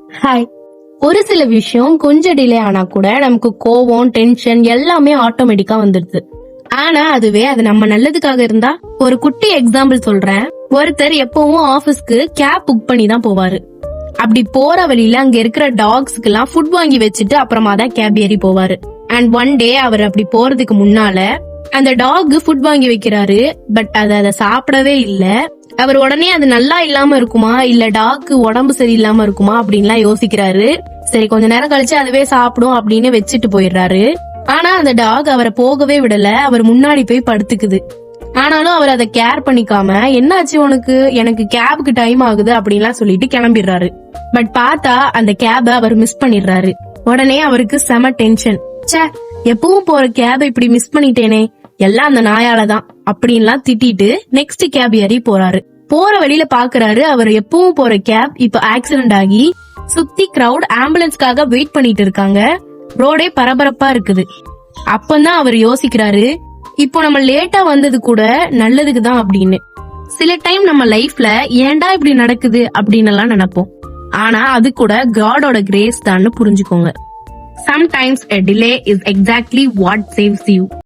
Hi. ஒரு சில விஷயம் கொஞ்சம் டிலே ஆனா கூட நமக்கு கோவம், டென்ஷன் எல்லாமே ஆட்டோமேட்டிக்கா வந்துருது. ஆனா அதுவே அது நம்ம நல்லதுக்காக இருந்தா, ஒரு குட்டி எக்ஸாம்பிள் சொல்றேன். ஒருத்தர் எப்பவும் ஆபீஸ்க்கு கேப் புக் பண்ணி தான் போவாரு. அப்படி போற வழியில அங்க இருக்கிற டாக்ஸ்க்கு எல்லாம் ஃபுட் வாங்கி வச்சுட்டு அப்புறமா தான் கேப் ஏறி போவாரு. அண்ட் ஒன் டே அவர் அப்படி போறதுக்கு முன்னால அந்த டாக் ஃபுட் வாங்கி வைக்கிறாரு. பட் அதை சாப்பிடவே இல்ல. அவர் உடனே அது நல்லா இல்லாம இருக்குமா இல்ல டாக்கு உடம்பு சரியில்லாம இருக்குமா அப்படின்லாம் யோசிக்கிறாரு. சரி கொஞ்ச நேரம் கழிச்சு அதுவே சாப்பிடும் அப்படின்னு வச்சுட்டு போயிடுறாரு. ஆனா அந்த டாக் அவரை போகவே விடல. அவர் முன்னாடி போய் படுத்துக்குது. ஆனாலும் அவர் அதை கேர் பண்ணிக்காம என்னாச்சு உனக்கு, எனக்கு கேபுக்கு டைம் ஆகுது அப்படின்லாம் சொல்லிட்டு கிளம்பிடுறாரு. பட் பார்த்தா அந்த கேப அவர் மிஸ் பண்ணிடுறாரு. உடனே அவருக்கு செம டென்ஷன். ச்சே, எப்பவும் போற கேப இப்படி மிஸ் பண்ணிட்டேனே, எல்லாம் அந்த நாயாலதான் அப்படின்லாம் திட்டிட்டு நெக்ஸ்ட் கேப் ஏறி போறாரு. போற வழியில பாக்குறாரு அவர் எப்பவும் போற கேப் இப்ப ஆக்சிடென்ட் ஆகி சுத்தி கிரவுட் ஆம்புலன்ஸ்க்காக வெயிட் பண்ணிட்டு இருக்காங்க. ரோடே பரபரப்பா இருக்குது. அப்பதான் அவர் யோசிக்கிறாரு, இப்போ நம்ம லேட்டா வந்தது கூட நல்லதுக்குதான் அப்படின்னு. சில டைம் நம்ம லைஃப்ல ஏன்டா இப்படி நடக்குது அப்படின்னு எல்லாம் நினைப்போம். ஆனா அது கூட காடோட கிரேஸ் தான் புரிஞ்சுக்கோங்க. Sometimes a delay is exactly what saves you.